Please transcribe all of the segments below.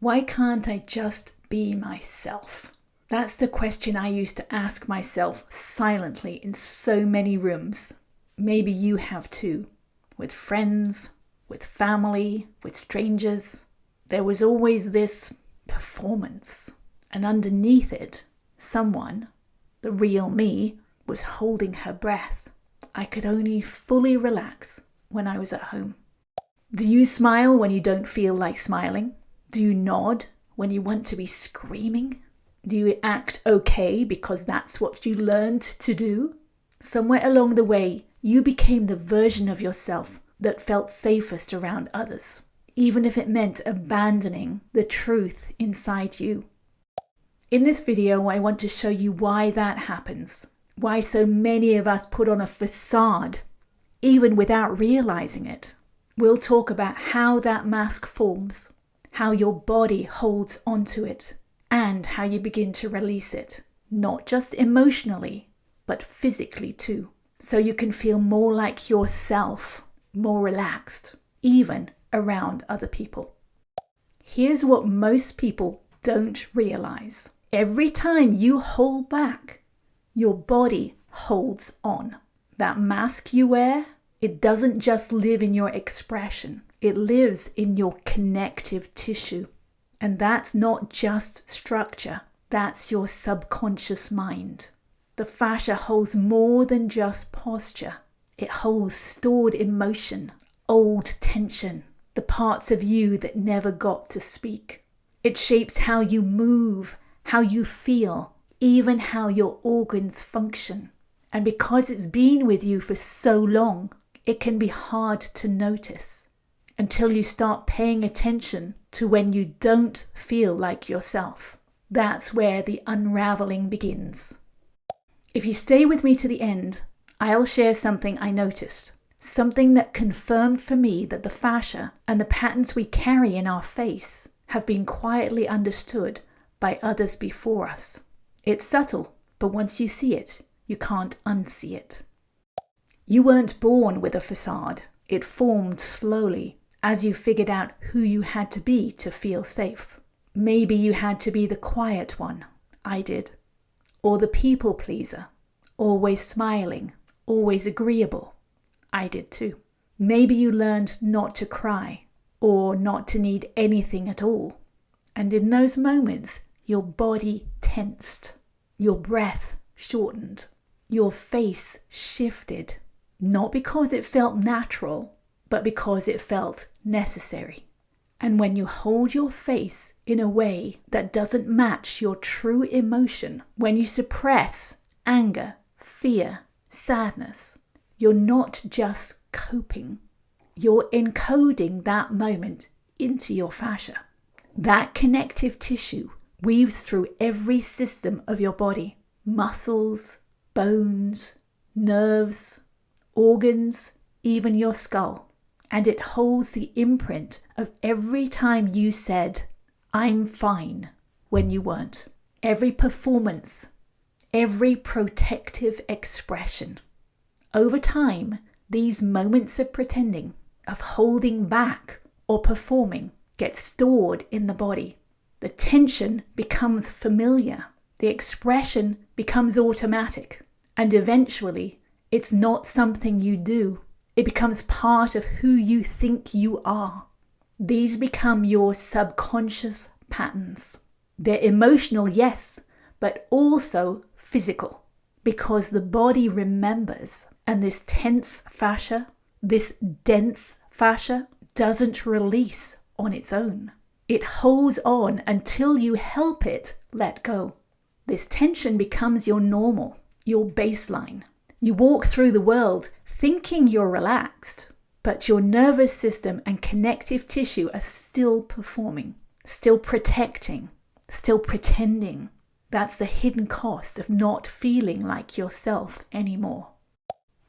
Why can't I just be myself? That's the question I used to ask myself silently in so many rooms. Maybe you have too. With friends, with family, with strangers. There was always this performance. And underneath it, someone, the real me, was holding her breath. I could only fully relax when I was at home. Do you smile when you don't feel like smiling? Do you nod when you want to be screaming? Do you act okay because that's what you learned to do? Somewhere along the way, you became the version of yourself that felt safest around others, even if it meant abandoning the truth inside you. In this video, I want to show you why that happens, why so many of us put on a facade, even without realizing it. We'll talk about how that mask forms, how your body holds onto it, and how you begin to release it, not just emotionally, but physically too, so you can feel more like yourself, more relaxed, even around other people. Here's what most people don't realize. Every time you hold back, your body holds on. That mask you wear, it doesn't just live in your expression. It lives in your connective tissue. And that's not just structure. That's your subconscious mind. The fascia holds more than just posture. It holds stored emotion, old tension, the parts of you that never got to speak. It shapes how you move, how you feel, even how your organs function. And because it's been with you for so long, it can be hard to notice until you start paying attention to when you don't feel like yourself. That's where the unraveling begins. If you stay with me to the end, I'll share something I noticed, something that confirmed for me that the fascia and the patterns we carry in our face have been quietly understood by others before us. It's subtle, but once you see it, you can't unsee it. You weren't born with a facade. It formed slowly as you figured out who you had to be to feel safe. Maybe you had to be the quiet one. I did. Or the people pleaser. Always smiling. Always agreeable. I did too. Maybe you learned not to cry or not to need anything at all. And in those moments, your body tensed. Your breath shortened. Your face shifted. Not because it felt natural, but because it felt necessary. And when you hold your face in a way that doesn't match your true emotion, when you suppress anger, fear, sadness, you're not just coping. You're encoding that moment into your fascia. That connective tissue weaves through every system of your body. Muscles, bones, nerves, organs, even your skull. And it holds the imprint of every time you said, "I'm fine," when you weren't. Every performance, every protective expression. Over time, these moments of pretending, of holding back or performing, get stored in the body. The tension becomes familiar. The expression becomes automatic. And eventually, it's not something you do. It becomes part of who you think you are. These become your subconscious patterns. They're emotional, yes, but also physical, because the body remembers, and this tense fascia, this dense fascia, doesn't release on its own. It holds on until you help it let go. This tension becomes your normal, your baseline. You walk through the world thinking you're relaxed, but your nervous system and connective tissue are still performing, still protecting, still pretending. That's the hidden cost of not feeling like yourself anymore.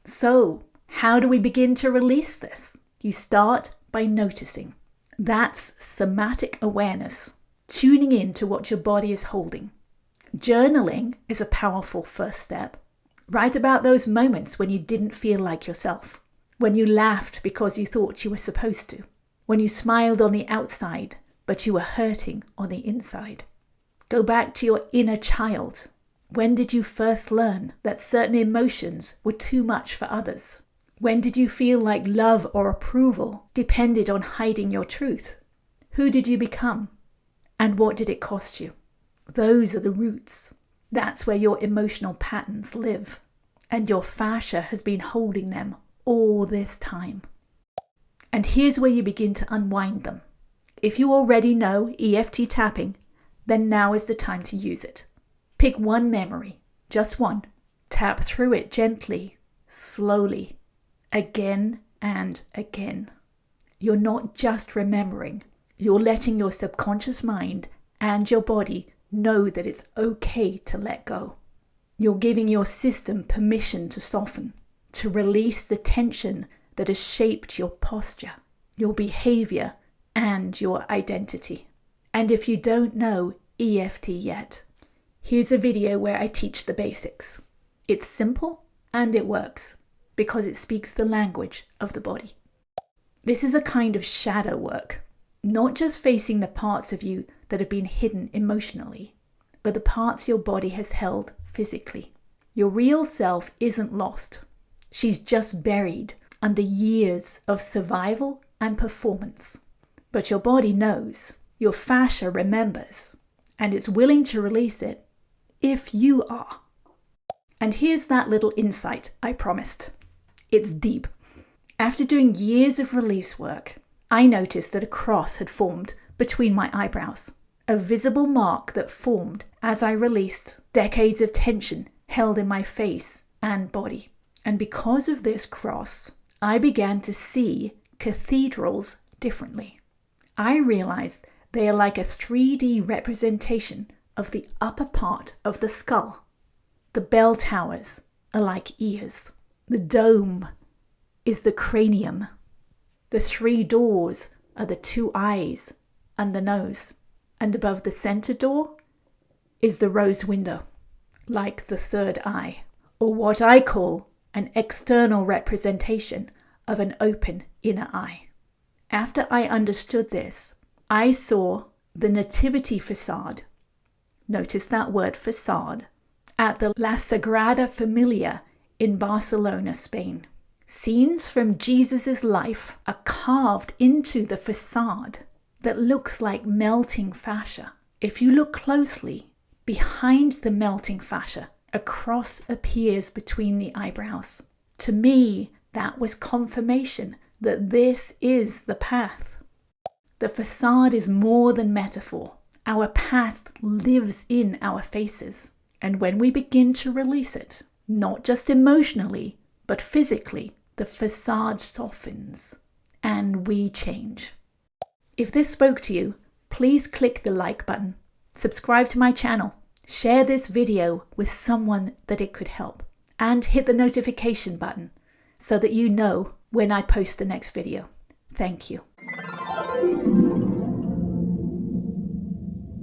So, how do we begin to release this? You start by noticing. That's somatic awareness, tuning in to what your body is holding. Journaling is a powerful first step. Write about those moments when you didn't feel like yourself, when you laughed because you thought you were supposed to, when you smiled on the outside but you were hurting on the inside. Go back to your inner child. When did you first learn that certain emotions were too much for others? When did you feel like love or approval depended on hiding your truth? Who did you become? And what did it cost you? Those are the roots. That's where your emotional patterns live. And your fascia has been holding them all this time. And here's where you begin to unwind them. If you already know EFT tapping, then now is the time to use it. Pick one memory, just one. Tap through it gently, slowly, again and again. You're not just remembering, you're letting your subconscious mind and your body know that it's okay to let go. You're giving your system permission to soften, to release the tension that has shaped your posture, your behavior, and your identity. And if you don't know EFT yet, here's a video where I teach the basics. It's simple and it works because it speaks the language of the body. This is a kind of shadow work, not just facing the parts of you that have been hidden emotionally, but the parts your body has held physically. Your real self isn't lost. She's just buried under years of survival and performance. But your body knows, your fascia remembers, and it's willing to release it if you are. And here's that little insight I promised. It's deep. After doing years of release work, I noticed that a cross had formed between my eyebrows, a visible mark that formed as I released decades of tension held in my face and body. And because of this cross, I began to see cathedrals differently. I realized they are like a 3D representation of the upper part of the skull. The bell towers are like ears. The dome is the cranium. The 3 doors are the 2 eyes and the nose. And above the center door is the rose window, like the 3rd eye, or what I call an external representation of an open inner eye. After I understood this, I saw the nativity facade, notice that word facade, at the La Sagrada Familia in Barcelona, Spain. Scenes from Jesus' life are carved into the facade that looks like melting fascia. If you look closely, behind the melting fascia, a cross appears between the eyebrows. To me, that was confirmation that this is the path. The facade is more than metaphor. Our past lives in our faces. And when we begin to release it, not just emotionally, but physically, the facade softens and we change. If this spoke to you, please click the like button, subscribe to my channel, share this video with someone that it could help, and hit the notification button so that you know when I post the next video. Thank you.